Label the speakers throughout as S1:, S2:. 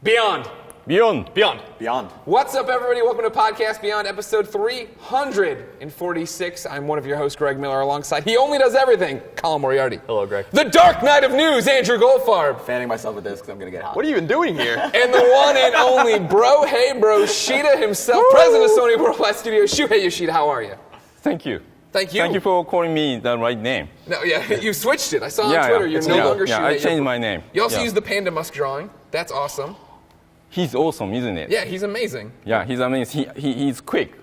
S1: Beyond. What's up, everybody? Welcome to Podcast Beyond, episode 346. I'm one of your hosts, Greg Miller, alongside He Only Does Everything, Colin Moriarty.
S2: Hello, Greg.
S1: The Dark Knight of News, Andrew Goldfarb.
S3: Fanning myself with this because I'm going to get hot.
S2: What are you even doing here?
S1: And the one and only Shuhei Yoshida himself, president of Sony Worldwide Studios, Shuhei Yoshida. How are you?
S4: Thank you.
S1: Thank you.
S4: Thank you for calling me the right name.
S1: No, yeah, you switched it. I saw on Twitter. You're no longer Shuhei.
S4: Yeah, I changed my name.
S1: You also use the Panda Musk drawing. That's awesome.
S4: He's awesome, isn't it?
S1: Yeah, he's amazing.
S4: Yeah, he's amazing. He's quick.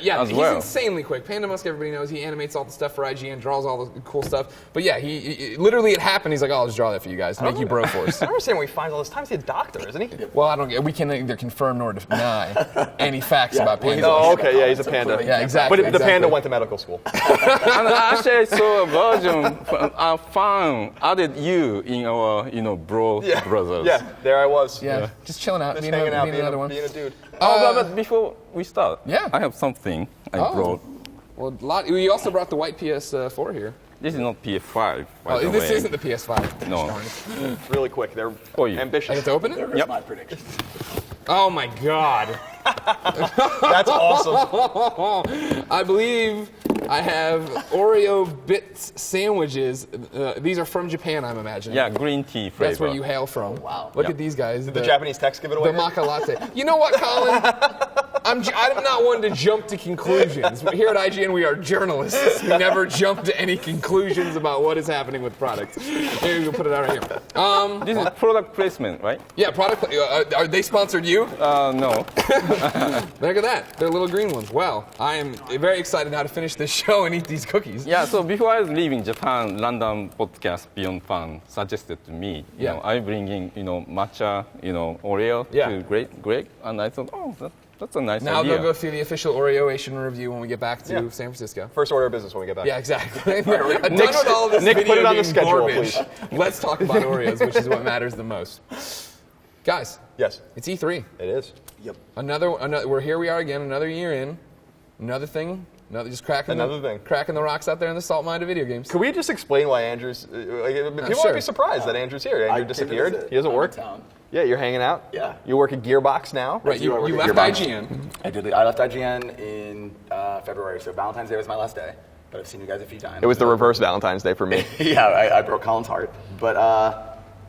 S1: Yeah, he's
S4: well.
S1: insanely quick. Panda Musk, everybody knows, he animates all the stuff for IGN, draws all the cool stuff. But yeah, he literally, it happened. He's like, I'll just draw that for you guys to make you bro force.
S2: I don't understand where he finds all this time. He's a doctor, isn't he?
S1: Well, we can neither confirm nor deny any facts about Panda.
S2: Oh, okay, yeah, he's a panda.
S1: Yeah, exactly.
S2: But the panda went to medical school.
S4: And actually, I saw a version, a fan added you in our, brothers.
S2: Yeah, there I was.
S1: Yeah, just chilling out,
S2: Just
S1: being
S2: hanging out,
S1: another one.
S2: being a dude.
S4: But before we start, I have something I brought.
S1: Well, you also brought the white PS4 here.
S4: This is not PS5, by the
S1: This
S4: way.
S1: isn't the PS5.
S4: No.
S2: Really quick, they're ambitious.
S1: I get to open it?
S3: There's my prediction.
S1: Oh my God.
S2: That's awesome.
S1: I believe I have Oreo Bits sandwiches. These are from Japan, I'm imagining.
S4: Yeah, green tea flavor.
S1: That's where you hail from.
S3: Wow.
S1: Look at these guys.
S2: Did the Japanese text give it away?
S1: The maca latte. You know what, Colin? I'm not one to jump to conclusions. Here at IGN, we are journalists. We never jump to any conclusions about what is happening with products. Maybe we'll put it out right here.
S4: This is product placement, right?
S1: Yeah, product. Are they sponsored you?
S4: No.
S1: Look at that. They're little green ones. Well, I am very excited now to finish this show and eat these cookies.
S4: Yeah, so before I was leaving Japan, London podcast Beyond Fan suggested to me, I bring in, matcha, Oreo to Greg, and I thought, that's a nice
S1: Now
S4: idea.
S1: they'll go through the official Oreoation review when we get back to San Francisco.
S2: First order of business when we get back.
S1: Yeah, exactly. Done with all of this
S2: Nick,
S1: video
S2: put it on the
S1: game
S2: schedule,
S1: garbage.
S2: please.
S1: Let's talk about Oreos, which is what matters the most. Guys.
S2: Yes.
S1: It's E3.
S2: It is.
S3: Yep.
S1: Another. Here we are again, another year in. Another thing. Just cracking the rocks out there in the salt mine of video games.
S2: Could we just explain why Andrew's... people might be surprised that Andrew's here. Andrew disappeared. He doesn't work. Yeah, you're hanging out.
S3: Yeah.
S2: You work at Gearbox now.
S1: Right, you left IGN.
S3: I did. I left IGN in February, so Valentine's Day was my last day. But I've seen you guys a few times.
S2: It was the reverse Valentine's Day for me.
S3: Yeah, I broke Colin's heart. But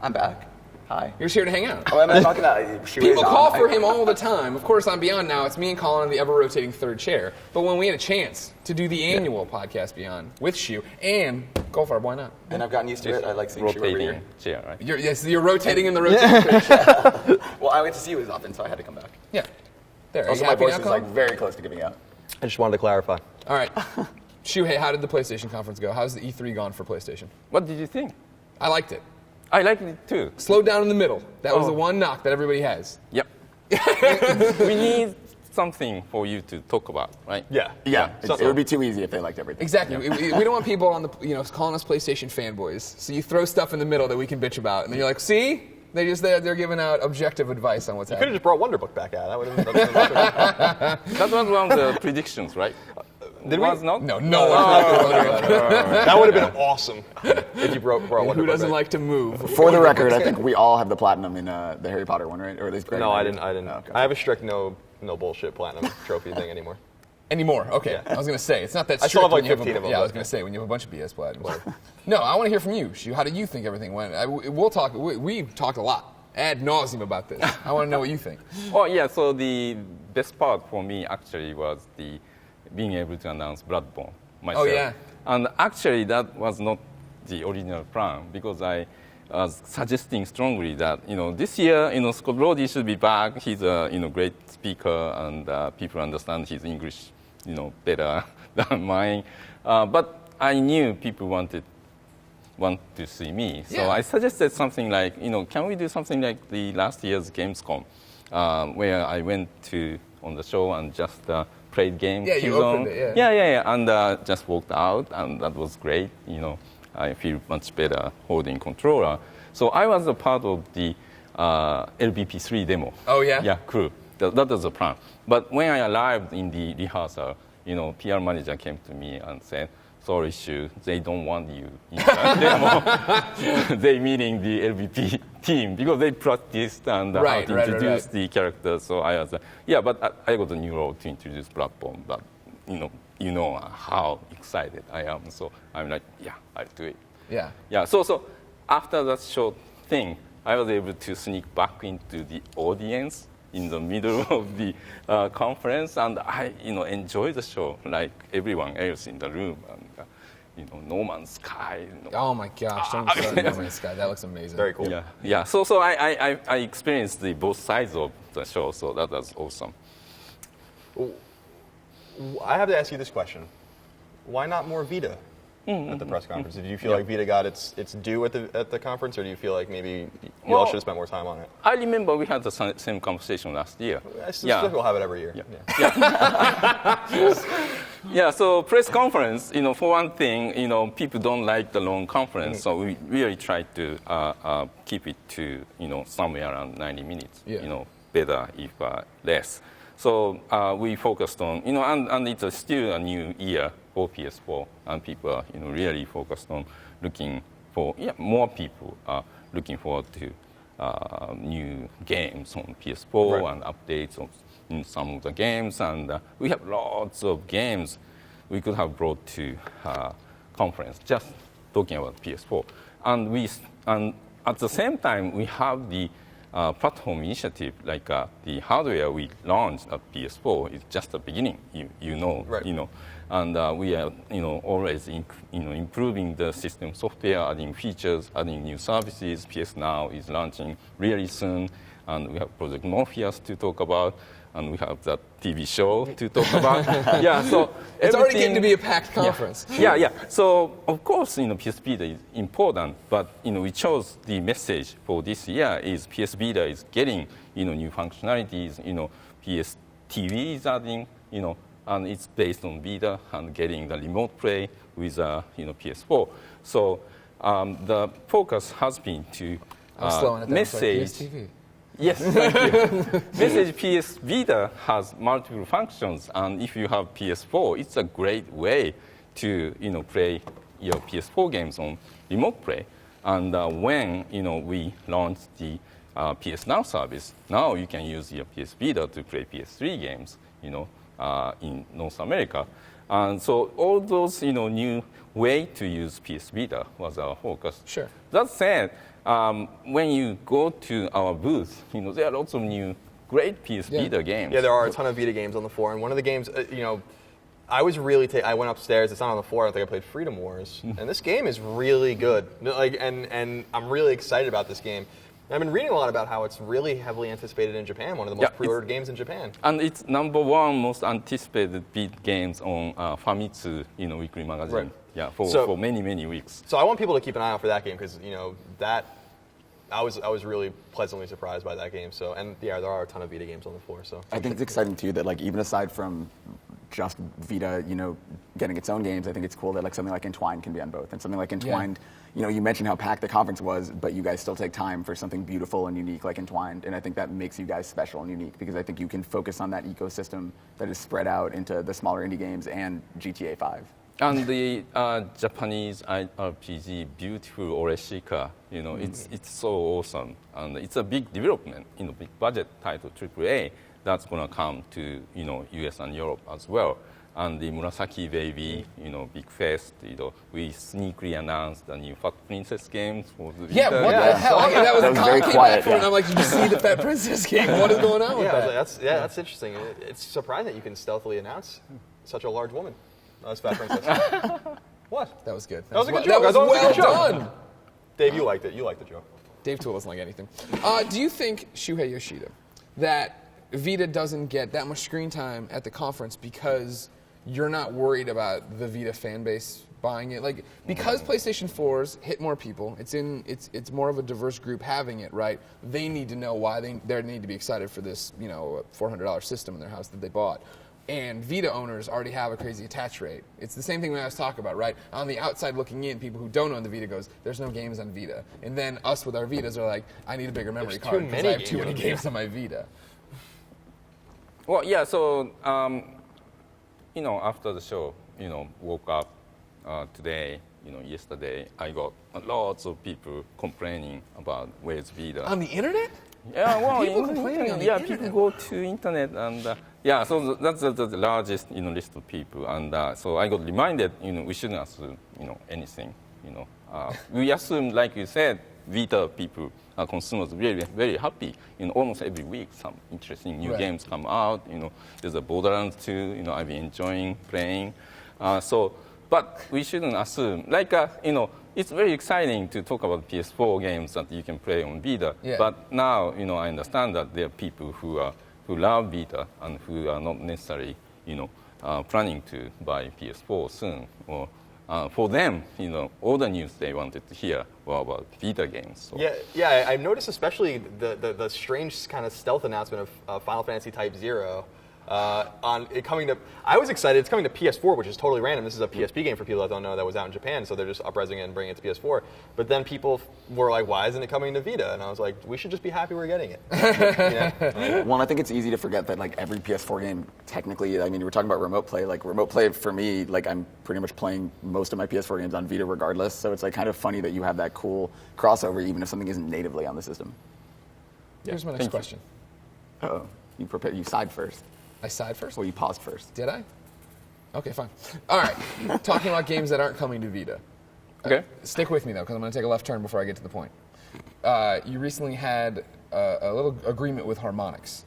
S3: I'm back. Hi.
S1: You're just here to hang out.
S3: Oh, I'm talking about
S1: People call for him all the time. Of course, I'm Beyond now. It's me and Colin on the ever-rotating third chair. But when we had a chance to do the annual Podcast Beyond with Shu and Goldfarb, why not?
S3: And I've gotten used to it. I like seeing Shu over here.
S4: Chair, right?
S1: You're rotating in the rotating chair.
S3: Well, I went to see you as often, so I had to come back.
S1: Yeah. There.
S3: Also, my voice is very close to giving out.
S2: I just wanted to clarify.
S1: All right. Shuhei, how did the PlayStation conference go? How's the E3 gone for PlayStation?
S4: What did you think?
S1: I liked it.
S4: I liked it too.
S1: Slowed down in the middle. That was the one knock that everybody has.
S4: Yep. We need something for you to talk about, right?
S3: Yeah. It would be too easy if they liked everything.
S1: Exactly. We don't want people on the calling us PlayStation fanboys. So you throw stuff in the middle that we can bitch about, and then you're like, see, they're giving out objective advice on what's
S2: You could have
S1: happening.
S2: just brought Wonderbook back out. That would have been
S4: That was one of the predictions, right?
S2: Did we?
S4: Was not?
S1: No.
S2: That would have been awesome if you brought Wonderbook
S1: Who doesn't
S2: back.
S1: like to move?
S3: For the record, I think we all have the platinum in the Harry Potter one, right? Or at least Greg.
S2: No, I didn't.
S3: Oh, okay.
S2: I have a strict no bullshit platinum trophy thing anymore.
S1: Anymore. Okay. Yeah. I was going to say, it's not that strict.
S2: I still have like
S1: when you
S2: 15 of them.
S1: Yeah, I was going to say, when you have a bunch of BS platinums. No, I want to hear from you, Shu. How did you think everything went? We'll talk. We talked a lot, ad nauseum about this. I want to know what you think.
S4: Oh, yeah, so the best part for me actually was the being able to announce Bloodborne myself.
S1: Oh, yeah.
S4: And actually, that was not the original plan because I was suggesting strongly that, this year, Scott Brody should be back. He's a, great speaker and people understand his English, better than mine. But I knew people want to see me. So I suggested something like, can we do something like the last year's Gamescom, where I went on the show and just played game.
S1: Yeah, you opened it, yeah.
S4: Yeah, and just walked out, and that was great. I feel much better holding controller. So I was a part of the LBP3 demo.
S1: Oh, yeah?
S4: Yeah, crew. That was the plan. But when I arrived in the rehearsal, PR manager came to me and said, sole issue. They don't want you in that demo. They meaning the LVP team because they practiced and how to introduce the characters. So I was but I got a new role to introduce platform. But you know how excited I am. So I'm like, I'll do it. Yeah. So after that short thing, I was able to sneak back into the audience in the middle of the conference, and I, enjoy the show like everyone else in the room. And, No Man's Sky.
S1: Oh my gosh! Don't start No Man's Sky. That looks amazing.
S2: Very cool.
S4: Yeah. So I experienced the both sides of the show, so that was awesome.
S2: I have to ask you this question: why not more Vita at the press conference? Did you feel like Vita got its due at the conference, or do you feel like maybe you all should have spent more time on it?
S4: I remember we had the same conversation last year.
S2: I suspect we'll have it every year.
S4: So press conference, for one thing, people don't like the long conference, so we really try to keep it to, somewhere around 90 minutes, better if less. So we focused on, and it's still a new year for PS4, and people are, really focused on looking for, more people are looking forward to new games on PS4 and updates in some of the games, and we have lots of games we could have brought to conference just talking about PS4, and at the same time we have the platform initiative, like the hardware we launched at PS4 is just the beginning, and we are always improving the system software, adding features, adding new services. PS Now is launching really soon, and we have Project Morpheus to talk about, and we have that TV show to talk about. So
S1: it's already getting to be a packed conference.
S4: So of course, PS Vita is important, but we chose the message for this year is PS Vita is getting new functionalities. PS TV is adding, and it's based on Vita and getting the remote play with PS4. So the focus has been to message.
S1: PS TV.
S4: Yes, thank you. Message PS Vita has multiple functions, and if you have PS4, it's a great way to play your PS4 games on remote play. And when we launched the PS Now service, now you can use your PS Vita to play PS3 games, in North America. And so all those new way to use PS Vita was our focus.
S1: Sure.
S4: That said, when you go to our booth, there are lots of new great PS Vita games.
S2: Yeah, there are a ton of Vita games on the floor, and one of the games, I was really. I went upstairs. It's not on the floor. I think I played Freedom Wars, and this game is really good. And I'm really excited about this game. I've been reading a lot about how it's really heavily anticipated in Japan. One of the most pre-ordered games in Japan.
S4: And it's #1 most anticipated beat games on Famitsu, weekly magazine.
S2: Right.
S4: Yeah, for many weeks.
S2: So I want people to keep an eye out for that game because that I was really pleasantly surprised by that game. So there are a ton of Vita games on the floor. So
S5: I think it's exciting too that even aside from just Vita, getting its own games, I think it's cool that something like Entwined can be on both. And something like Entwined, you mentioned how packed the conference was, but you guys still take time for something beautiful and unique like Entwined. And I think that makes you guys special and unique because I think you can focus on that ecosystem that is spread out into the smaller indie games and GTA 5.
S4: And the Japanese RPG, beautiful Oreshika, it's so awesome. And it's a big development, big budget title, AAA, that's going to come to, US and Europe as well. And the Murasaki Baby, big fest, we sneakily announced the new Fat Princess games for the
S1: What the hell? That was
S5: very quiet.
S1: And I'm like, did you see the Fat Princess game? What is going on with that?
S2: That's interesting. It's surprising that you can stealthily announce such a large woman. That's Fat Princess. What?
S1: That was good.
S2: That was a good joke.
S1: That was well done.
S2: Dave, you liked it. You liked the joke.
S1: Dave Toole doesn't like anything. Do you think, Shuhei Yoshida, that Vita doesn't get that much screen time at the conference because you're not worried about the Vita fan base buying it? Like, because PlayStation 4s hit more people, it's more of a diverse group having it, right? They need to know why they need to be excited for this, $400 system in their house that they bought. And Vita owners already have a crazy attach rate. It's the same thing we always talk about, right? On the outside looking in, people who don't own the Vita goes, there's no games on Vita. And then us with our Vitas are like, I need a bigger memory card because I have too many games on my Vita.
S4: Well, so, after the show, woke up today, yesterday, I got lots of people complaining about where's Vita.
S1: On the internet?
S4: Yeah, well,
S1: People complaining on the
S4: people
S1: internet.
S4: go to internet and so that's the largest list of people, and so I got reminded we shouldn't assume anything. We assume, like you said, Vita people, consumers, very very happy. Almost every week, some interesting new games come out. There's a Borderlands 2. I've been enjoying playing. But we shouldn't assume. It's very exciting to talk about PS4 games that you can play on Vita.
S1: Yeah.
S4: But now, I understand that there are people who love Vita and who are not necessarily, planning to buy PS4 soon. Or for them, all the news they wanted to hear were about Vita games. So.
S2: Yeah. I've noticed especially the strange kind of stealth announcement of Final Fantasy Type 0. On it coming to, I was excited. It's coming to PS4, which is totally random. This is a PSP game for people that don't know that was out in Japan, so they're just uprising it and bringing it to PS4. But then people were like, "Why isn't it coming to Vita?" And I was like, "We should just be happy we're getting it."
S5: Well, I think it's easy to forget that every PS4 game, technically, you were talking about remote play. Remote play for me, I'm pretty much playing most of my PS4 games on Vita regardless. So it's kind of funny that you have that cool crossover, even if something isn't natively on the system.
S1: Here's my next question.
S5: Oh, you side first.
S1: I sighed first?
S5: Well, you paused first.
S1: Did I? Okay, fine. All right. Talking about games that aren't coming to Vita.
S4: Okay.
S1: Stick with me, though, because I'm going to take a left turn before I get to the point. You recently had a little agreement with Harmonix,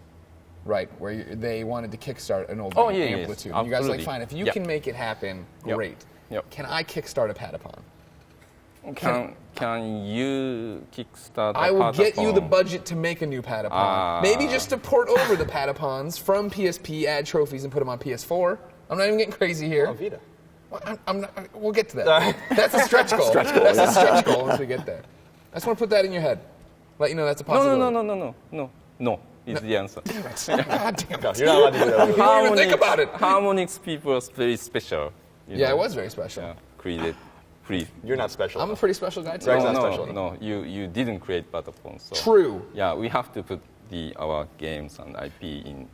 S1: right, where they wanted to kickstart an old game, Amplitude.
S4: Yes,
S1: and you guys were like,
S4: absolutely.
S1: fine, if you can make it happen, great.
S4: Yep.
S1: Can I kickstart a Patapon?
S4: Can you kickstart?
S1: I will get you the budget to make a new Patapon. Maybe just to port over the Patapons from PSP, add trophies, and put them on PS4. I'm not even getting crazy here.
S2: On Vita.
S1: Well, I'm not, we'll get to that. That's a stretch goal. That's a stretch goal once we get there. I just want to put that in your head. Let you know that's a possibility.
S4: No. Is the answer.
S1: God damn it.
S2: You're not allowed to do that.
S1: You didn't even think about it.
S4: Harmonix people are very special.
S1: Yeah, it was very special.
S4: Yeah, created free.
S2: You're not special.
S1: I'm a pretty special guy too.
S2: Greg's not special.
S4: No, you didn't create Patapon. So.
S1: True.
S4: Yeah, we have to put our games and IP in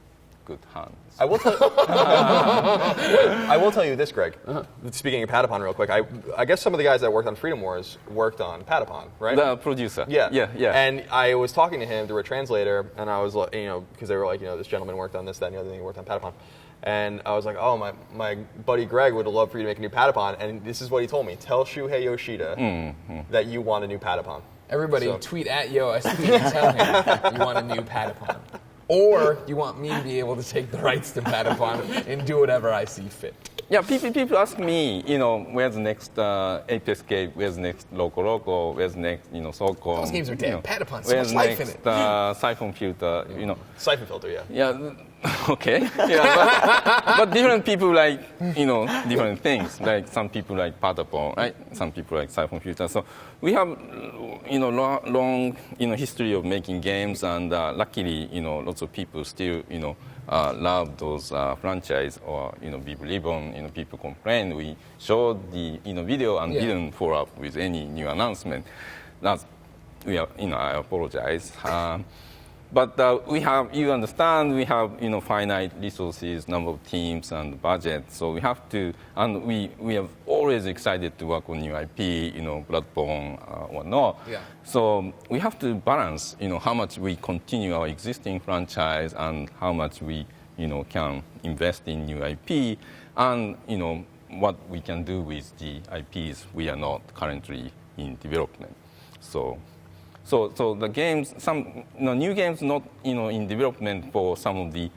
S4: good hands.
S2: I will tell you this, Greg. Speaking of Patapon real quick, I guess some of the guys that worked on Freedom Wars worked on Patapon, right?
S4: The producer.
S2: Yeah.
S4: Yeah.
S2: And I was talking to him through a translator, and I was like, because they were like, this gentleman worked on this, that, and the other thing, he worked on Patapon. And I was like, oh, my buddy Greg would love for you to make a new Patapon. And this is what he told me. Tell Shuhei Yoshida that you want a new Patapon.
S1: Everybody tweet at YoSP and tell him you want a new Patapon. Or you want me to be able to take the rights to Patapon and do whatever I see fit.
S4: Yeah, people ask me, where's the next Apex game, where's the next Loco, where's the next, Soko.
S1: Those games are dead. Patapon, so
S4: where's
S1: much life
S4: next,
S1: in it.
S4: Siphon Filter,
S2: Siphon Filter, yeah.
S4: Yeah, okay. Yeah, but different people like, different things. Like some people like Patapon, right? Some people like Siphon Filter. So we have, long, history of making games, and luckily, lots of people still, love those franchise, or we believe on. People complain. We showed the video and didn't follow up with any new announcement. That's I apologize. But we have, you understand, we have finite resources, number of teams, and budget. So we have to, and we are always excited to work on new IP, Bloodborne, whatnot.
S1: Yeah.
S4: So we have to balance, how much we continue our existing franchise and how much we, can invest in new IP, and what we can do with the IPs we are not currently in development. So the games, some new games not in development for some of the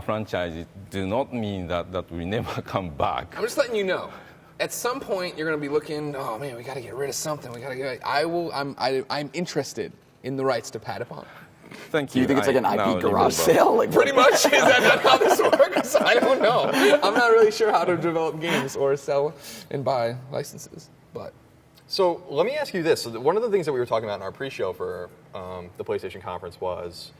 S4: franchises do not mean that will never come back.
S1: I'm just letting you know. At some point, you're going to be looking. Oh man, we got to get rid of something. I'm interested in the rights to Patapon.
S4: Thank
S5: Do
S4: you.
S5: you think it's like an IP garage sale?
S1: Pretty much. Is that not how this works? I don't know. I'm not really sure how to develop games or sell and buy licenses, but.
S2: So let me ask you this. So one of the things that we were talking about in our pre-show for the PlayStation conference was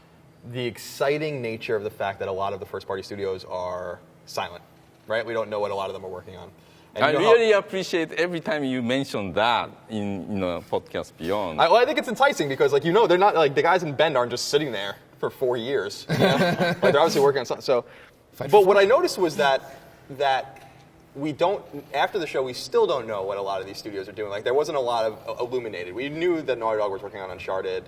S2: the exciting nature of the fact that a lot of the first-party studios are silent, right? We don't know what a lot of them are working on. And
S4: I really appreciate every time you mention that in Podcast Beyond.
S2: I think it's enticing because, they're not like the guys in Bend aren't just sitting there for 4 years. They're obviously working on something. So, but what I noticed was that we don't, after the show, we still don't know what a lot of these studios are doing. Like, there wasn't a lot of illuminated. We knew that Naughty Dog was working on Uncharted.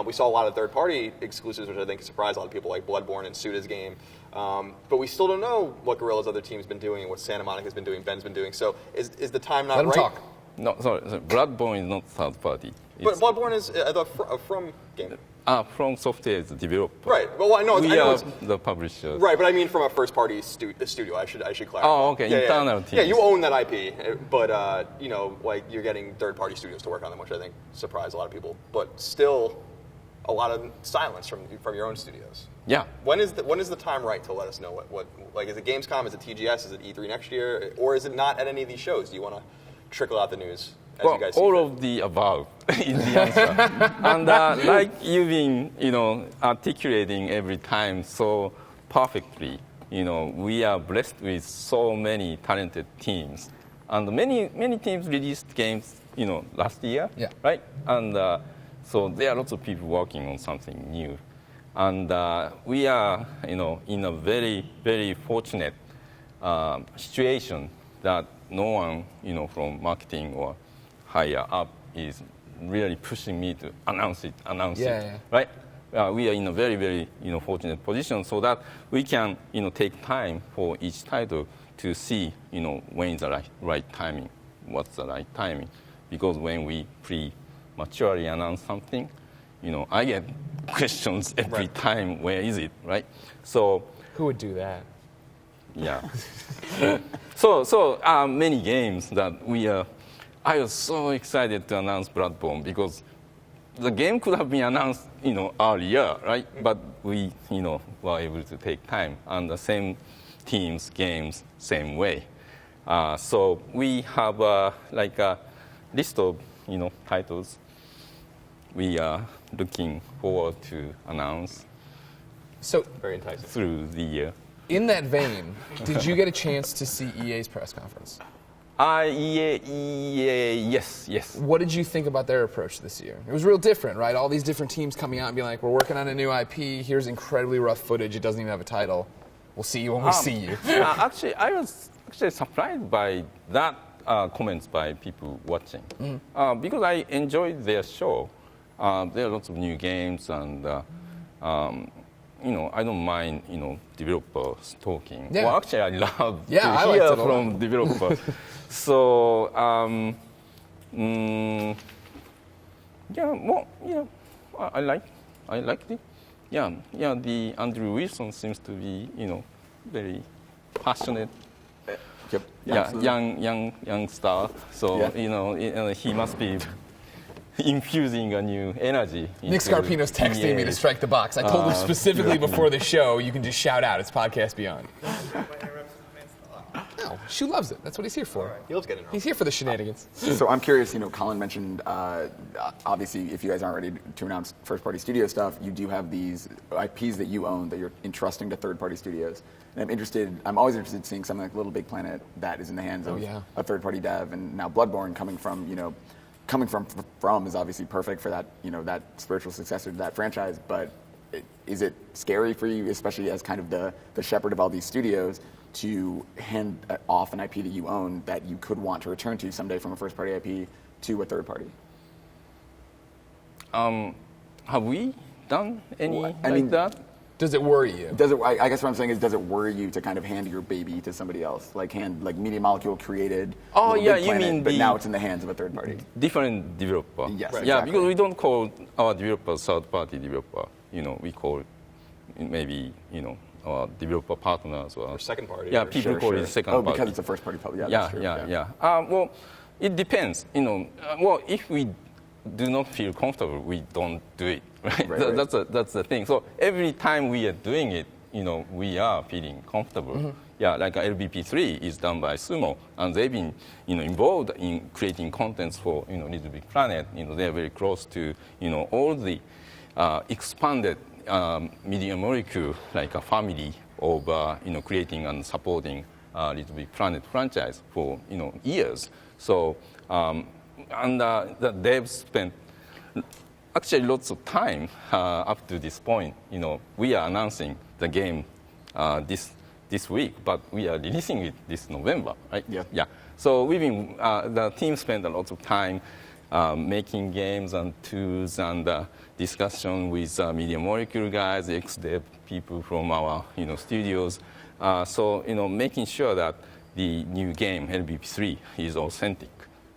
S2: We saw a lot of third-party exclusives, which I think surprised a lot of people, like Bloodborne and Suda's game. But we still don't know what Guerrilla's other team's been doing, what Santa Monica's been doing, Ben's been doing. So is the time not
S1: Let him
S2: right?
S1: talk.
S4: No, sorry. Bloodborne is not third party.
S2: But Bloodborne is a From game.
S4: From Software is the developer.
S2: Right. Well, I know.
S4: We
S2: I know
S4: are
S2: it's,
S4: the publisher.
S2: right, but I mean from a first-party studio. I should clarify.
S4: Oh, okay. Internal
S2: Yeah,
S4: teams.
S2: you own that IP, but you know, like you're getting third-party studios to work on them, which I think surprised a lot of people. But still, a lot of silence from your own studios.
S4: Yeah.
S2: When is the time right to let us know what like, is it Gamescom, is it TGS, is it E3 next year, or is it not at any of these shows? Do you want to trickle out the news as
S4: Well,
S2: you guys see
S4: all
S2: fit?
S4: of the above is the answer. And like you've been, articulating every time so perfectly, we are blessed with so many talented teams. And many teams released games, last year,
S1: Yeah.
S4: right? And so there are lots of people working on something new. And we are, in a very, very fortunate situation that no one, from marketing or higher up is really pushing me to announce it,
S1: Yeah.
S4: right? We are in a very, very, fortunate position so that we can, take time for each title to see, when is the right timing, what's the right timing. Because when we prematurely announce something, I get questions every time, where is it, right? So,
S1: Who would do that?
S4: yeah. so many games that I was so excited to announce Bloodborne because the game could have been announced, earlier, right? But we, were able to take time, and the same teams, games, same way. So we have like a list of, titles we are looking forward to announce
S1: So,
S2: Very enticing.
S4: through the year.
S1: in that vein, did you get a chance to see EA's press conference?
S4: EA, yes.
S1: What did you think about their approach this year? It was real different, right? All these different teams coming out and being like, we're working on a new IP, here's incredibly rough footage, it doesn't even have a title. We'll see you when we see you.
S4: Actually, I was surprised by that comments by people watching because I enjoyed their show. There are lots of new games, and I don't mind developers talking.
S1: Yeah.
S4: Well, actually, I love
S1: Yeah,
S4: to
S1: I liked
S4: hear
S1: it a lot.
S4: from developers. So I liked it. Yeah. The Andrew Wilson seems to be very passionate.
S5: Yep.
S4: Yeah,
S5: absolutely.
S4: young star. So
S5: Yeah.
S4: he must be infusing a new energy.
S1: Nick
S4: into
S1: Scarpino's texting me to
S4: EA.
S1: strike the box. I told him specifically before the show, you can just shout out. It's Podcast Beyond. No, Shu loves it. That's what he's here for.
S2: He loves getting
S1: He's here for the shenanigans.
S5: So I'm curious, Colin mentioned, obviously, if you guys aren't ready to announce first-party studio stuff, you do have these IPs that you own that you're entrusting to third-party studios. And I'm always interested in seeing something like Little Big Planet that is in the hands of a third-party dev, and now Bloodborne coming from is obviously perfect for that, that spiritual successor to that franchise. But is it scary for you, especially as kind of the shepherd of all these studios, to hand off an IP that you own that you could want to return to someday from a first-party IP to a third party?
S4: Have we done any
S5: I mean,
S4: that?
S1: Does it worry you?
S5: I guess what I'm saying is, does it worry you to kind of hand your baby to somebody else, like Media Molecule created?
S4: Oh,
S5: Little
S4: yeah,
S5: Big
S4: you
S5: Planet,
S4: mean
S5: but
S4: the-
S5: now it's in the hands of a third party.
S4: Different developer.
S5: Yes,
S4: Yeah,
S5: exactly.
S4: because we don't call our developer third-party developer. We call maybe our developer partners or
S2: second party.
S4: Yeah,
S2: or-
S4: people
S5: Sure,
S4: call
S5: sure.
S4: it second
S5: Oh,
S4: party.
S5: because it's a first-party public.
S4: Yeah,
S5: that's true.
S4: yeah. Well, it depends. If we do not feel comfortable, we don't do it. Right.
S5: Right.
S4: That's the thing. So every time we are doing it, we are feeling comfortable.
S5: Mm-hmm.
S4: Yeah, like LBP3 is done by Sumo, and they've been, involved in creating contents for, Little Big Planet. They're very close to, all the expanded Media Molecule, like a family of, creating and supporting Little Big Planet franchise for, years. So, and the devs spent actually lots of time up to this point. We are announcing the game this this week, but we are releasing it this November, right?
S5: Yeah.
S4: Yeah. So we've been, the team spent a lot of time making games and tools and discussion with Media Molecule guys, ex-dev people from our studios. So making sure that the new game LBP3 is authentic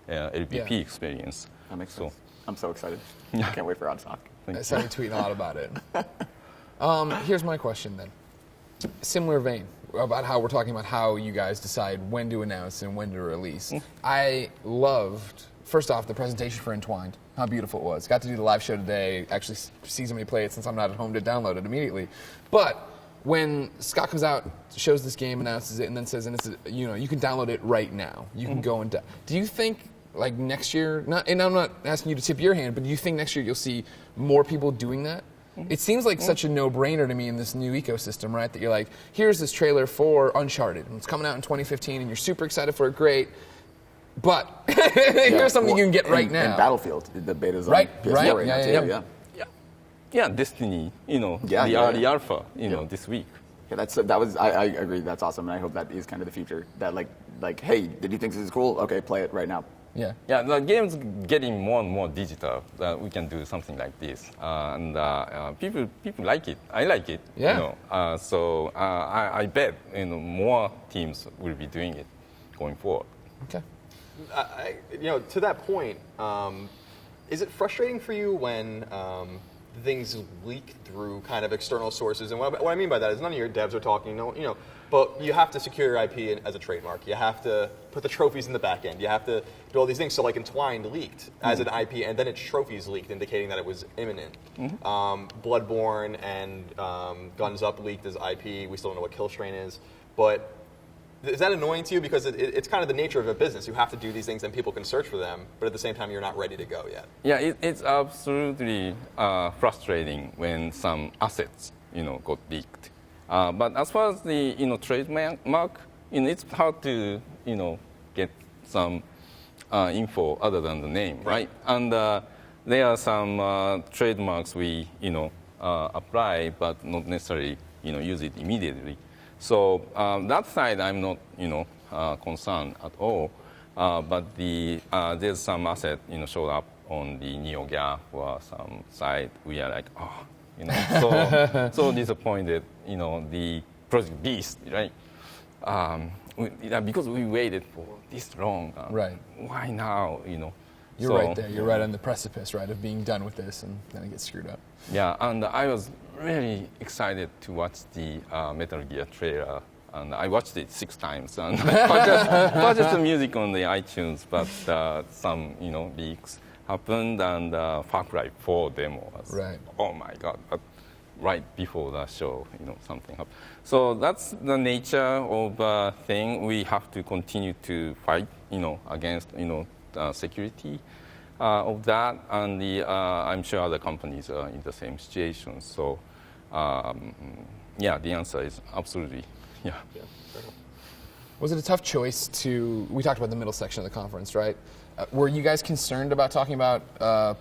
S4: LBP experience.
S5: That makes
S4: So-
S5: sense. I'm so excited. I can't wait for Oddsock.
S1: I started tweeting a lot about it. Here's my question then. Similar vein about how we're talking about how you guys decide when to announce and when to release. I loved, first off, the presentation for Entwined, how beautiful it was. Got to do the live show today, actually see somebody play it since I'm not at home to download it immediately. But when Scott comes out, shows this game, announces it, and then says, and it's, you can download it right now. You can go and do you think, like next year, and I'm not asking you to tip your hand, but do you think next year you'll see more people doing that? It seems like such a no-brainer to me in this new ecosystem, right? That you're like, here's this trailer for Uncharted, and it's coming out in 2015, and you're super excited for it, great. But here's something you can get right now.
S5: And Battlefield, the beta's
S1: Right,
S5: on PS4
S1: right,
S5: right
S1: yeah,
S5: now,
S1: yeah,
S5: too.
S1: yeah.
S4: Yeah, Destiny, the
S5: Yeah.
S4: early alpha, this week.
S5: Yeah, I agree. That's awesome, and I hope that is kind of the future. That like, hey, did you think this is cool? Okay, play it right now.
S1: Yeah.
S4: Yeah, the game's getting more and more digital. We can do something like this, and people like it. I like it.
S1: Yeah.
S4: So I bet more teams will be doing it going forward.
S1: Okay.
S2: To that point, is it frustrating for you when things leak through kind of external sources? And what I mean by that is none of your devs are talking, but you have to secure your IP as a trademark. You have to put the trophies in the back end. You have to do all these things. So like Entwined leaked as an IP, and then its trophies leaked, indicating that it was imminent. Bloodborne and Guns Up leaked as IP. We still don't know what Killstrain is. But is that annoying to you? Because it's kind of the nature of a business. You have to do these things and people can search for them, but at the same time, you're not ready to go yet.
S4: Yeah, it's absolutely frustrating when some assets, got leaked. But as far as the, trademark, it's hard to, get some info other than the name, right? And there are some trademarks we, apply, but not necessarily, use it immediately. So that side, I'm not, concerned at all. But there's some asset, showed up on the NeoGAF or some site. We are like, so disappointed. The Project Beast, right? Because we waited for this long.
S1: Right.
S4: Why now?
S1: You're right there. You're right on the precipice, right, of being done with this, and then it gets screwed up.
S4: Yeah, and I was really excited to watch the Metal Gear trailer, and I watched it 6 times. And purchased the music on the iTunes, but some leaks happened, and Far Cry 4 demo was,
S1: right.
S4: Oh my God! But right before the show, something happened. So that's the nature of thing. We have to continue to fight, against security of that, and I'm sure other companies are in the same situation. So, the answer is absolutely, yeah.
S1: Was it a tough choice we talked about the middle section of the conference, right? Were you guys concerned about talking about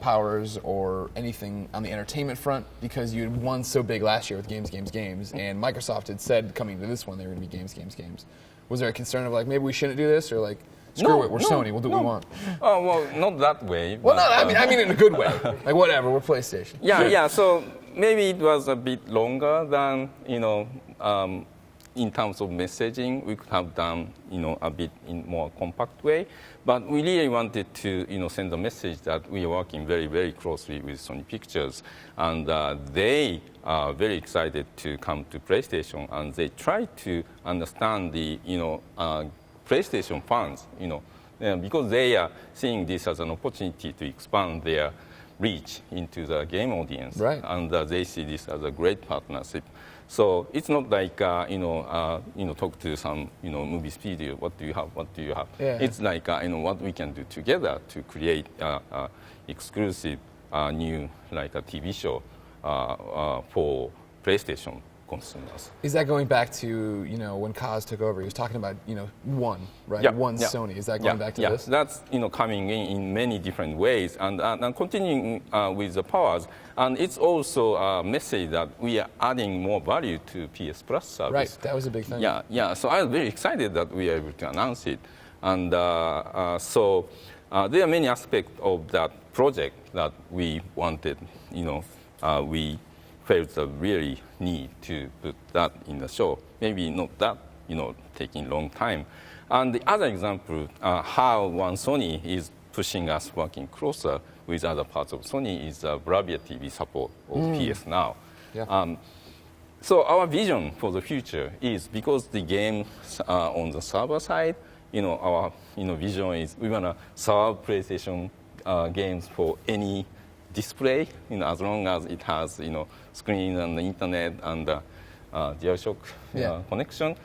S1: powers or anything on the entertainment front? Because you had won so big last year with games, and Microsoft had said coming to this one they were going to be games. Was there a concern of like, maybe we shouldn't do this, or like, screw it, we're Sony, we'll do what we want?
S4: Oh, well, not that way.
S1: Well,
S4: but,
S1: no, I mean in a good way. Like, whatever, we're PlayStation.
S4: Yeah, so maybe it was a bit longer than, in terms of messaging, we could have done, a bit in more compact way. But we really wanted to, send a message that we are working very, very closely with Sony Pictures, and they are very excited to come to PlayStation, and they try to understand the, PlayStation fans, because they are seeing this as an opportunity to expand their reach into the game audience,
S1: right.
S4: And they see this as a great partnership. So it's not like talk to some movie studio. What do you have?
S1: Yeah.
S4: It's like what we can do together to create exclusive new like a TV show for PlayStation consumers.
S1: Is that going back to, when Kaz took over? He was talking about, one, right?
S4: Yeah,
S1: One
S4: yeah.
S1: Sony. Is that going back to this?
S4: That's coming in many different ways, and continuing with the powers. And it's also a message that we are adding more value to PS Plus service.
S1: Right, that was a big thing.
S4: Yeah. So I was very excited that we are able to announce it, and so there are many aspects of that project that we wanted. We felt the really need to put that in the show. Maybe not that, taking long time. And the other example, how One Sony is pushing us working closer with other parts of Sony is Bravia TV support of PS Now.
S1: Yeah.
S4: So our vision for the future is, because the games are on the server side, our vision is we want to serve PlayStation games for any display, as long as it has, screen and the internet and DualShock connection.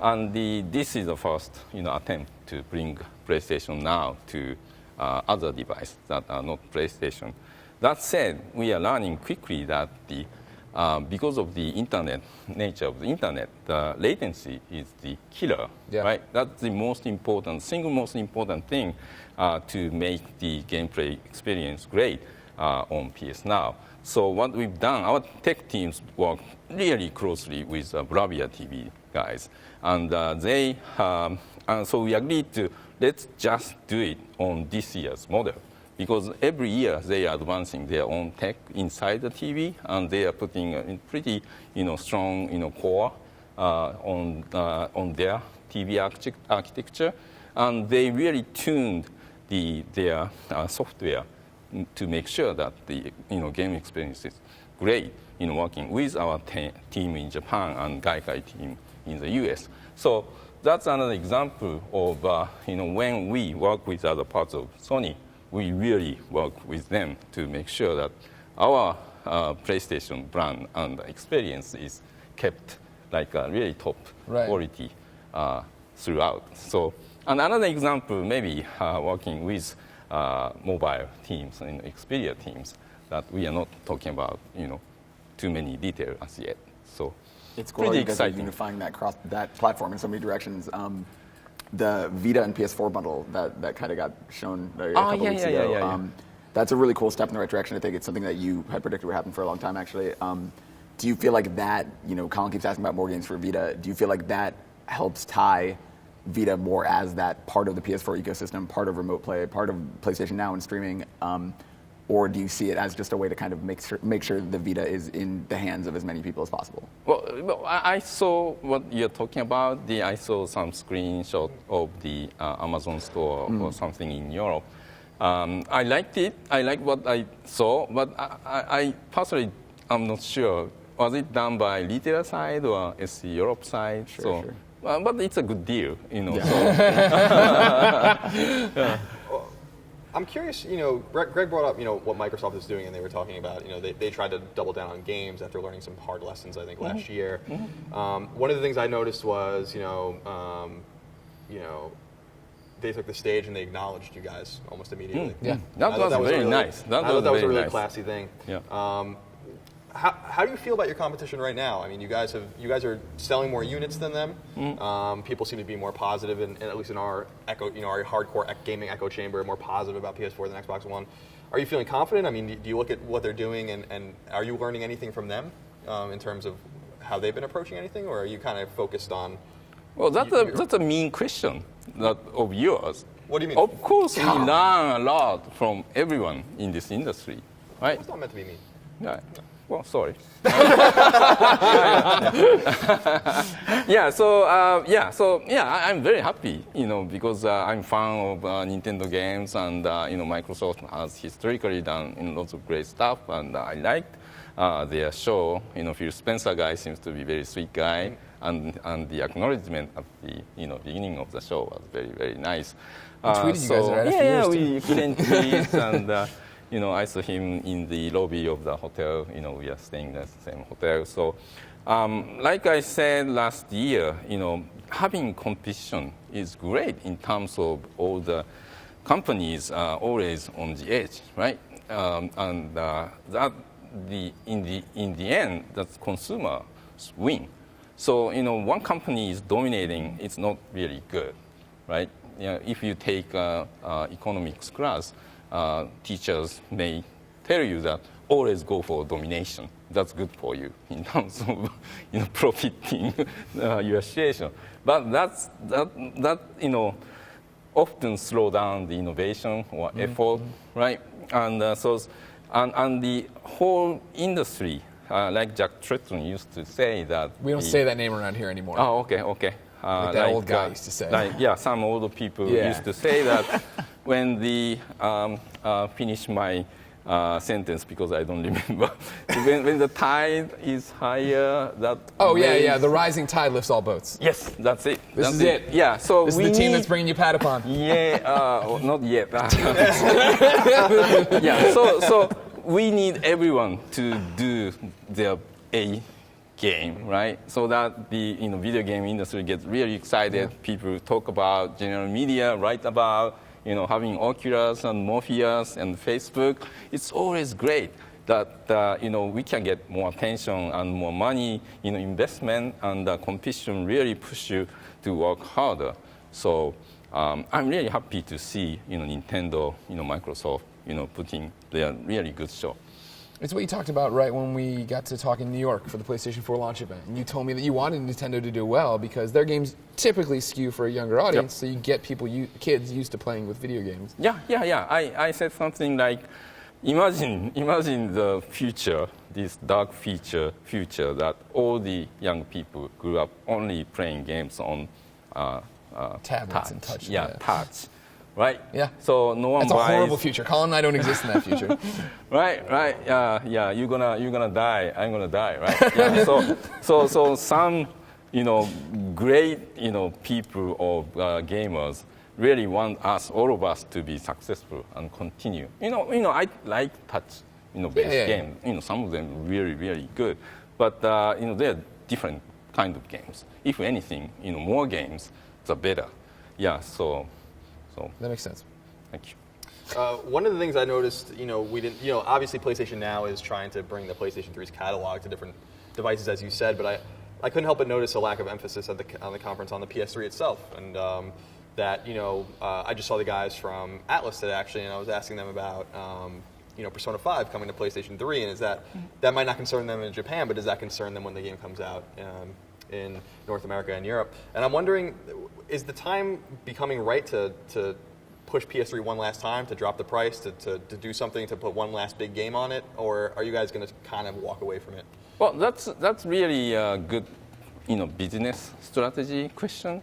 S4: And this is the first, attempt to bring PlayStation Now to other devices that are not PlayStation. That said, we are learning quickly that because of the nature of the internet, the latency is the killer, right? That's the single most important thing to make the gameplay experience great on PS Now. So what we've done, our tech teams work really closely with Bravia TV guys, and so we agreed to let's just do it on this year's model, because every year they are advancing their own tech inside the TV, and they are putting a pretty strong core on their TV architecture, and they really tuned their software to make sure that the game experience is great working with our team in Japan and Gaikai team in the US. So that's another example of when we work with other parts of Sony, we really work with them to make sure that our PlayStation brand and experience is kept like a really top quality throughout. So, and another example, maybe working with mobile teams and Xperia teams that we are not talking about, too many details as yet. So
S5: it's cool.
S4: pretty
S5: You guys are
S4: exciting.
S5: unifying that platform in so many directions. The Vita and PS4 bundle that kind of got shown a couple weeks ago.
S4: Yeah.
S5: That's a really cool step in the right direction. I think it's something that you had predicted would happen for a long time, actually. Do you feel like that, Colin keeps asking about more games for Vita, do you feel like that helps tie Vita more as that part of the PS4 ecosystem, part of remote play, part of PlayStation Now and streaming? Or do you see it as just a way to kind of make sure the Vita is in the hands of as many people as possible?
S4: Well, I saw what you're talking about. I saw some screenshot of the Amazon store or something in Europe. I liked it. I liked what I saw, but I personally, I'm not sure. Was it done by retailer side or SC Europe side?
S5: Sure.
S4: But it's a good deal,
S2: I'm curious, Greg brought up, what Microsoft is doing, and they were talking about, they tried to double down on games after learning some hard lessons, I think, last year. One of the things I noticed was, they took the stage and they acknowledged you guys almost immediately.
S4: That was very nice.
S2: That was a really
S4: nice.
S2: classy thing.
S4: Yeah.
S2: How do you feel about your competition right now? I mean, you guys are selling more units than them. People seem to be more positive, and at least in our our hardcore gaming echo chamber, more positive about PS4 than Xbox One. Are you feeling confident? I mean, do you look at what they're doing, and are you learning anything from them in terms of how they've been approaching anything, or are you kind of focused on?
S4: Well, that's a mean question of yours.
S2: What do you mean?
S4: Of course, we learn a lot from everyone in this industry, right?
S2: It's not meant to be mean.
S4: Yeah. Well, sorry. I'm very happy, because I'm fan of Nintendo games, and Microsoft has historically done lots of great stuff, and I liked their show. Phil Spencer guy seems to be a very sweet guy, and the acknowledgement at the beginning of the show was very, very nice.
S1: Tweeted you guys right after yours,
S4: we exchanged tweets, and. I saw him in the lobby of the hotel. We are staying in the same hotel. So, like I said last year, having competition is great in terms of all the companies are always on the edge, right? In the end, that consumer win. So one company is dominating. It's not really good, right? If you take economics class, teachers may tell you that always go for domination. That's good for you in terms of profiting your situation. But that often slow down the innovation or effort, right? And and the whole industry, like Jack Tretton used to say that
S1: We don't say that name around here anymore.
S4: Oh, okay.
S1: Like that old guy used to say.
S4: Some older people
S1: Yeah.
S4: used to say that when the finish my sentence because I don't remember. when the tide is higher, that
S1: The rising tide lifts all boats.
S4: Yes, that's it.
S1: This
S4: That's
S1: is it.
S4: Yeah, so
S1: This is
S4: we
S1: the team
S4: need,
S1: that's bringing you Patapon.
S4: Yeah, not yet. Yeah, so we need everyone to do their A game, right? So that the video game industry gets really excited.
S1: Yeah.
S4: People talk about, general media write about, having Oculus and Morpheus and Facebook. It's always great that we can get more attention and more money, investment, and competition really push you to work harder. So I'm really happy to see Nintendo, Microsoft, putting their really good show.
S1: It's what you talked about right when we got to talk in New York for the PlayStation 4 launch event. And you told me that you wanted Nintendo to do well because their games typically skew for a younger audience, so you get kids used to playing with video games.
S4: Yeah. I said something like, imagine the future, this dark future that all the young people grew up only playing games on
S1: Tablets and touch.
S4: touch. Right?
S1: Yeah.
S4: So no one
S1: That's
S4: buys.
S1: a horrible future. Colin and I don't exist in that future.
S4: Right. Yeah. You're gonna die. I'm gonna die. Right. Yeah. So some, great, people or gamers really want all of us to be successful and continue. I like touch, based games. Some of them really, really good, but they're different kind of games. If anything, more games, the better. Yeah. So.
S1: That makes sense.
S4: Thank you.
S2: One of the things I noticed, we didn't, obviously PlayStation Now is trying to bring the PlayStation 3's catalog to different devices, as you said, but I couldn't help but notice a lack of emphasis on the conference on the PS3 itself, and that, I just saw the guys from Atlas today, actually, and I was asking them about, Persona 5 coming to PlayStation 3, and that might not concern them in Japan, but does that concern them when the game comes out in North America and Europe? And I'm wondering, is the time becoming right to push PS3 one last time, to drop the price, to do something, to put one last big game on it, or are you guys going to kind of walk away from it?
S4: Well, that's really a good, business strategy question.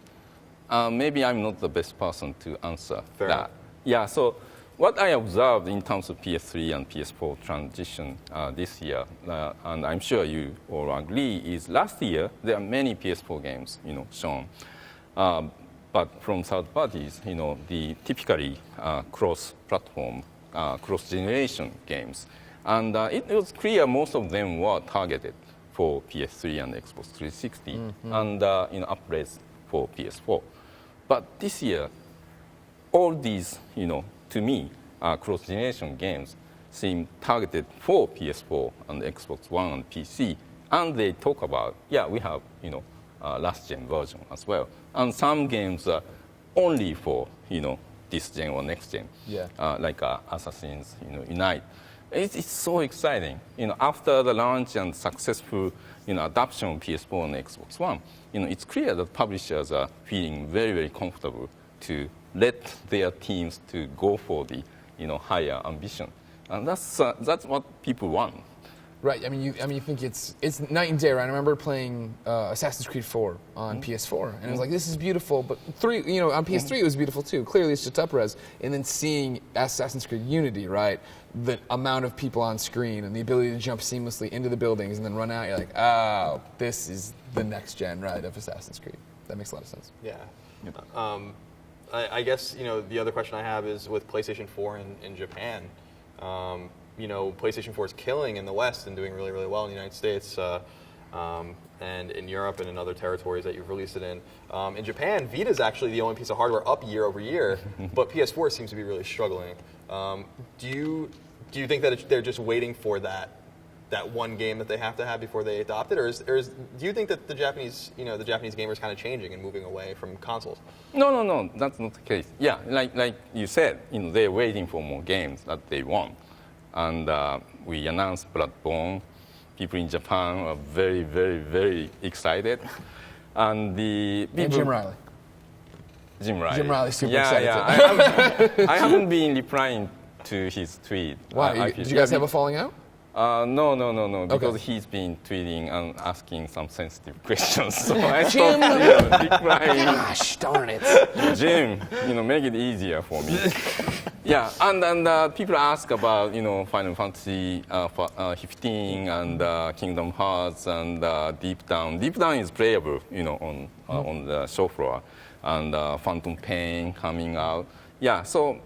S4: Maybe I'm not the best person to answer
S2: Fair
S4: that.
S2: enough.
S4: Yeah. So what I observed in terms of PS3 and PS4 transition this year, and I'm sure you all agree, is last year there are many PS4 games, shown. But from third parties, the typically cross-platform, cross-generation games. And it was clear most of them were targeted for PS3 and Xbox 360 and upgrades for PS4. But this year, all these, to me, cross-generation games seem targeted for PS4 and Xbox One and PC. And they talk about, we have, last-gen version as well. And some games are only for, this gen or next gen, like Assassin's, Unite. It's so exciting. After the launch and successful, adoption of PS4 and Xbox One, it's clear that publishers are feeling very, very comfortable to let their teams to go for the, higher ambition, and that's what people want.
S1: Right. I mean, you think it's night and day, right? I remember playing Assassin's Creed 4 on PS4, and I was like, "This is beautiful." But on PS3 it was beautiful too. Clearly, it's just up-res. And then seeing Assassin's Creed Unity, right? The amount of people on screen and the ability to jump seamlessly into the buildings and then run out. You're like, "Oh, this is the next gen, right, of Assassin's Creed." That makes a lot of sense.
S2: Yeah. I guess the other question I have is with PlayStation 4 in Japan. PlayStation 4 is killing in the West and doing really, really well in the United States, and in Europe and in other territories that you've released it in. In Japan, Vita is actually the only piece of hardware up year over year, but PS4 seems to be really struggling. Do you think that they're just waiting for that that one game that they have to have before they adopt it, or do you think that the Japanese gamers kind of changing and moving away from consoles?
S4: No, that's not the case. Yeah, like you said, they're waiting for more games that they want, and we announced Bloodborne. People in Japan are very, very, very excited, and the people.
S1: And Jim Riley.
S4: Jim Riley's
S1: super excited.
S4: Yeah. I haven't been replying to his tweet.
S1: Why? Did you guys have a falling out?
S4: No. Because
S1: Okay.
S4: he's been tweeting and asking some sensitive questions. So I stopped replying.
S1: Gosh, darn it.
S4: Jim, make it easier for me. Yeah, and people ask about Final Fantasy 15 and Kingdom Hearts and Deep Down. Deep Down is playable, on the show floor, and Phantom Pain coming out. Yeah, so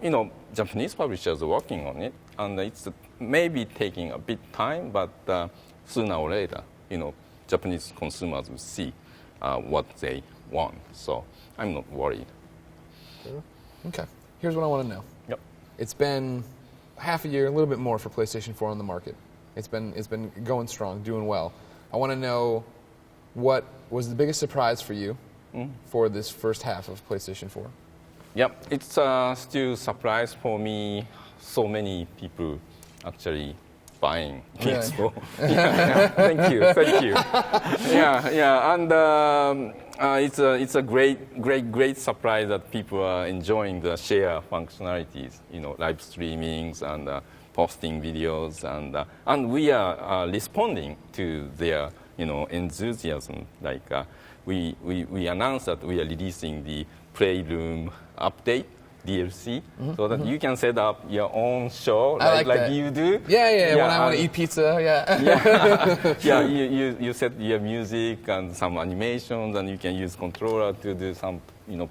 S4: Japanese publishers are working on it, and it's maybe taking a bit time, but sooner or later, Japanese consumers will see what they want. So I'm not worried.
S1: Okay. Here's what I want to know.
S4: Yep.
S1: It's been half a year, a little bit more for PlayStation 4 on the market. It's been going strong, doing well. I want to know what was the biggest surprise for you for this first half of PlayStation 4?
S4: Yep, it's still a surprise for me. So many people actually buying PS4. Thank you. Yeah, and it's a great surprise that people are enjoying the share functionalities, live streamings and posting videos, and we are responding to their enthusiasm. Like we announced that we are releasing the Playroom update. DLC, so that you can set up your own show like you do.
S1: Yeah. When I want to eat pizza,
S4: Yeah, you set your music and some animations, and you can use controller to do some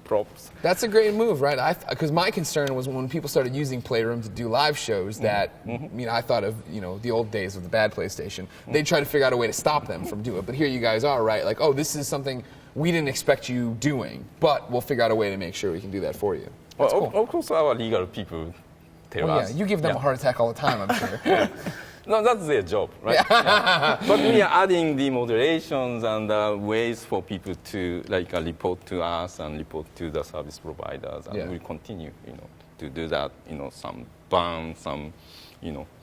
S4: props.
S1: That's a great move, right? Because my concern was when people started using Playroom to do live shows that, I thought of, the old days of the bad PlayStation. They'd try to figure out a way to stop them from doing it. But here you guys are, right? Like, oh, this is something we didn't expect you doing, but we'll figure out a way to make sure we can do that for you. That's
S4: Well,
S1: cool.
S4: of course, our legal people tell us.
S1: Yeah, you give them a heart attack all the time, I'm sure.
S4: No, that's their job, right? Yeah. But we are adding the moderations and ways for people to report to us and report to the service providers, and we continue, to do that. Some ban, some,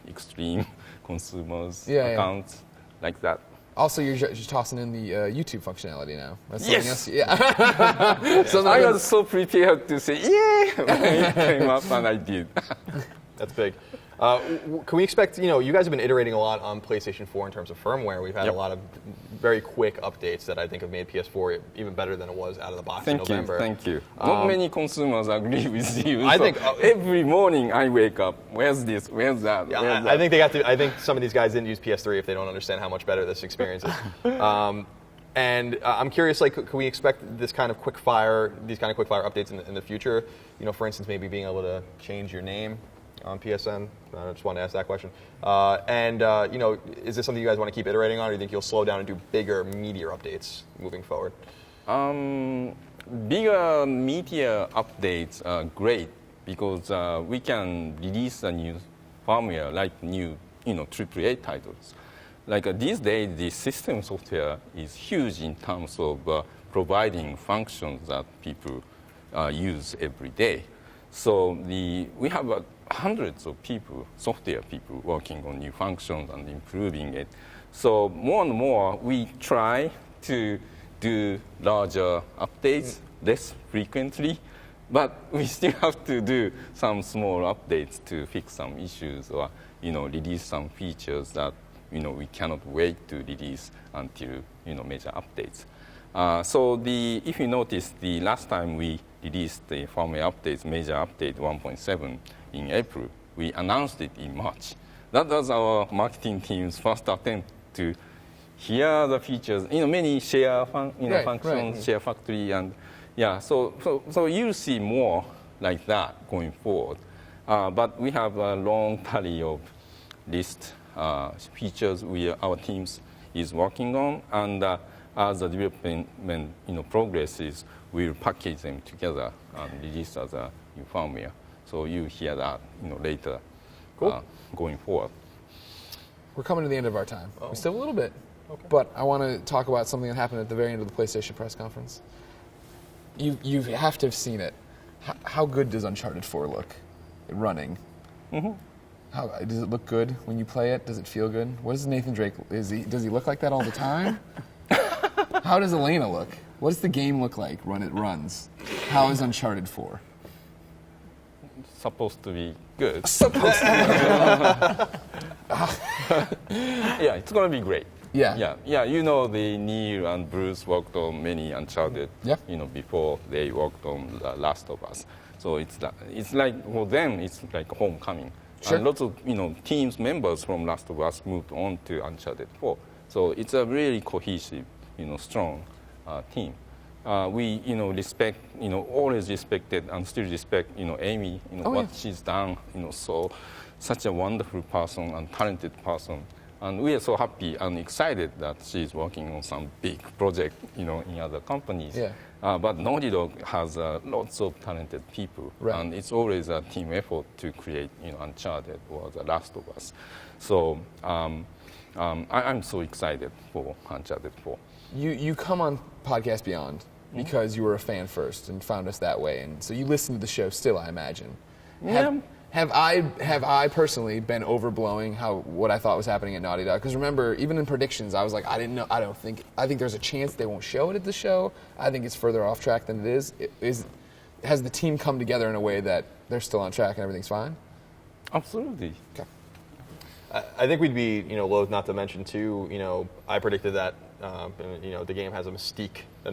S4: extreme consumers accounts like that.
S1: Also, you're just tossing in the YouTube functionality now. That's
S4: Yes.
S1: something else. Yeah.
S4: I was so prepared to say, yeah, when it came up, and I did.
S2: That's big. Can we expect, you guys have been iterating a lot on PlayStation 4 in terms of firmware. We've had a lot of very quick updates that I think have made PS4 even better than it was out of the box in November.
S4: Thank you. Not many consumers agree with you.
S2: I
S4: So
S2: think
S4: every morning I wake up, where's this, where's that,
S2: Yeah,
S4: where's
S2: I
S4: that?
S2: think I think some of these guys didn't use PS3 if they don't understand how much better this experience is. And I'm curious, could we expect these kind of quick fire updates in the future? For instance, maybe being able to change your name on PSN. I just wanted to ask that question. Is this something you guys want to keep iterating on, or do you think you'll slow down and do bigger, meatier updates moving forward?
S4: Bigger media updates are great because we can release a new firmware like new, AAA titles. These days, the system software is huge in terms of providing functions that people use every day. So we have hundreds of people, software people, working on new functions and improving it. So more and more, we try to do larger updates less frequently, but we still have to do some small updates to fix some issues or release some features that we cannot wait to release until major updates. So if you notice, the last time we released the firmware updates, major update 1.7 in April, we announced it in March. That was our marketing team's first attempt to hear the features. Many share functions, share factory, and so you'll see more like that going forward. But we have a long tally of list features our teams is working on, and as the development progresses, we'll package them together and release as a new firmware. So you hear that later,
S2: Cool.
S4: Going forward.
S1: we're coming to the end of our time. We still have a little bit. Okay. But I want to talk about something that happened at the very end of the PlayStation press conference. You have to have seen it. How good does Uncharted 4 look running? Mm-hmm. Does it look good when you play it? Does it feel good? What is Nathan Drake? Does he look like that all the time? How does Elena look? What does the game look like when it runs? How is Uncharted 4?
S4: Supposed to be good.
S1: Supposed to
S4: Yeah, it's gonna be great.
S1: Yeah.
S4: Yeah. You know, the Neil and Bruce worked on many Uncharted.
S1: Yeah.
S4: You know, before they worked on The Last of Us. So it's like for them, it's like homecoming.
S1: Sure.
S4: And lots of teams members from Last of Us moved on to Uncharted 4. So it's a really cohesive, strong team. We respect, always respected and still respect, Amy, what she's done, such a wonderful person and talented person. And we are so happy and excited that she's working on some big project, in other companies.
S1: Yeah.
S4: But Naughty Dog has lots of talented people,
S1: Right.
S4: and it's always a team effort to create, Uncharted or The Last of Us. So I'm so excited for Uncharted 4.
S1: You come on Podcast Beyond because you were a fan first and found us that way, and so you listen to the show still, I imagine.
S4: Yeah.
S1: Have I personally been overblowing what I thought was happening at Naughty Dog? Because remember, even in predictions, I was like, I didn't know. I think there's a chance they won't show it at the show. I think it's further off track than it is. Has the team come together in a way that they're still on track and everything's fine?
S4: Absolutely.
S1: Okay.
S2: I think we'd be, loath not to mention too. I predicted that, the game has an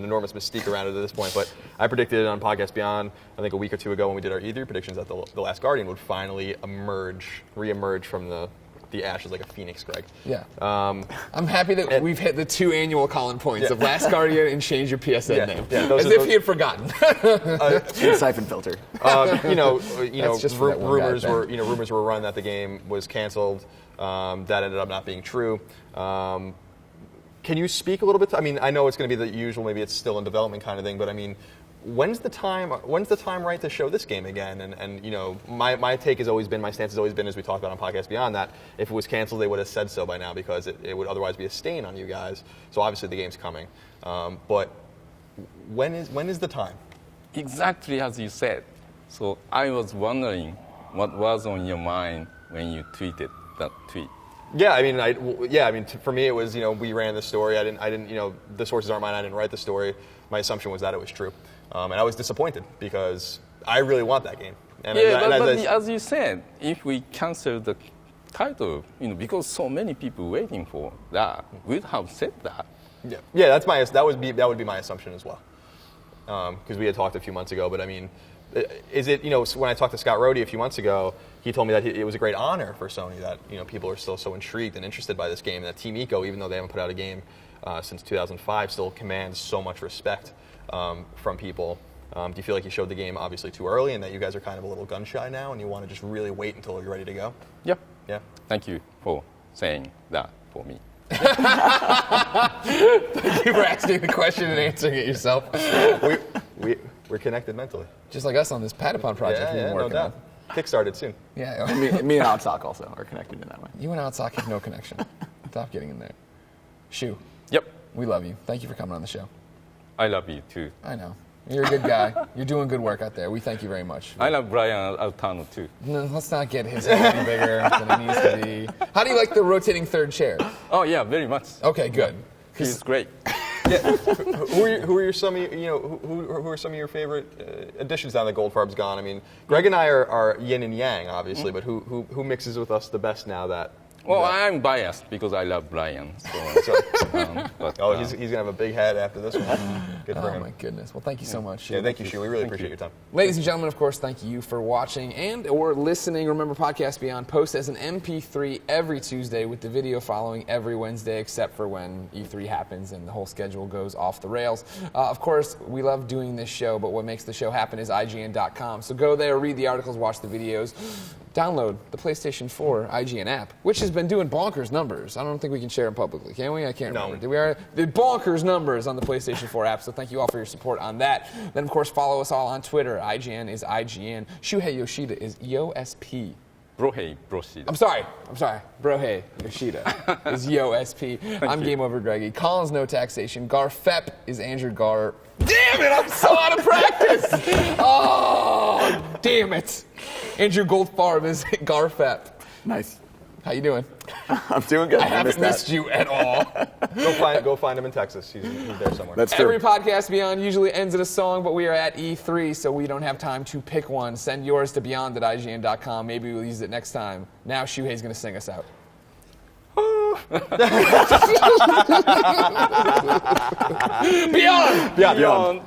S2: enormous mystique around it at this point. But I predicted it on Podcast Beyond, I think a week or two ago when we did our E3 predictions that the Last Guardian would finally reemerge from the ashes like a phoenix, Greg.
S1: Yeah. I'm happy that we've hit the 2 annual Colin points of Last Guardian and change your PSN name, as if he had forgotten.
S5: Siphon filter.
S1: just for that one guy,
S2: rumors were run that the game was canceled. That ended up not being true. Can you speak a little bit? I know it's going to be the usual, maybe it's still in development kind of thing, but when's the time right to show this game again? And my take has always been, my stance has always been, as we talked about on Podcast Beyond, that if it was canceled, they would have said so by now because it would otherwise be a stain on you guys. So obviously the game's coming. But when is the time?
S4: Exactly as you said. So I was wondering what was on your mind when you tweeted that tweet.
S2: Yeah, for me it was, we ran the story. I didn't, the sources aren't mine. I didn't write the story. My assumption was that it was true, and I was disappointed because I really want that game. And
S4: as you said, if we cancel the title, because so many people waiting for that, we'd have said that.
S2: Yeah, that would be my assumption as well, because we had talked a few months ago. But is it, when I talked to Scott Rhodey a few months ago, he told me that it was a great honor for Sony that, people are still so intrigued and interested by this game, and that Team Ico, even though they haven't put out a game since 2005, still commands so much respect from people. Do you feel like you showed the game obviously too early and that you guys are kind of a little gun shy now and you want to just really wait until you're ready to go?
S4: Yep.
S2: Yeah.
S4: Thank you for saying that for me.
S1: Thank you for asking the question and answering it yourself.
S2: We're connected mentally.
S1: Just like us on this Patapon project we've been working on.
S2: Kickstarted soon.
S1: Yeah.
S5: Me and Outsock also are connected in that way.
S1: You and Outsock have no connection. Stop getting in there. Shu,
S4: Yep.
S1: we love you. Thank you for coming on the show.
S4: I love you too.
S1: I know. You're a good guy. You're doing good work out there. We thank you very much.
S4: I love Brian Altano too.
S1: No, let's not get his head any bigger than it needs to be. How do you like the rotating third chair?
S4: Oh yeah, very much.
S1: Okay, good.
S4: He's great.
S2: Yeah. Who are some of your favorite additions now that Goldfarb's gone? Greg and I are yin and yang, obviously, but who mixes with us the best now that?
S4: Well, I'm biased because I love Brian.
S2: He's gonna have a big head after this one. Good for him.
S1: Oh my goodness. Well, thank you so much, Shu.
S2: Yeah, thank you, Shu. We really appreciate your time.
S1: Ladies and gentlemen, of course, thank you for watching and or listening. Remember, Podcast Beyond posts as an MP3 every Tuesday with the video following every Wednesday, except for when E3 happens and the whole schedule goes off the rails. Of course, we love doing this show, but what makes the show happen is IGN.com. So go there, read the articles, watch the videos. Download the PlayStation 4 IGN app, which has been doing bonkers numbers. I don't think we can share them publicly, can we? I can't remember. Did we already? The bonkers numbers on the PlayStation 4 app, so thank you all for your support on that. Then, of course, follow us all on Twitter. IGN is IGN. Shuhei Yoshida is EOSP.
S4: Brohei Yoshida.
S1: I'm sorry. Shuhei Yoshida is Yo-SP. I'm
S4: you.
S1: Game Over Greggy. Colin's No Taxation. Garfep is Andrew Gar. Damn it, I'm so out of practice. Oh, damn it. Andrew Goldfarb is Garfep.
S5: Nice.
S1: How you doing?
S5: I'm doing good.
S1: I haven't missed you at all.
S2: Go find him in Texas. He's there somewhere.
S5: That's true.
S1: Every podcast Beyond usually ends at a song, but we are at E3, so we don't have time to pick one. Send yours to beyond@ign.com. Maybe we'll use it next time. Now Shuhei's going to sing us out. Beyond!
S2: Yeah.
S5: Beyond.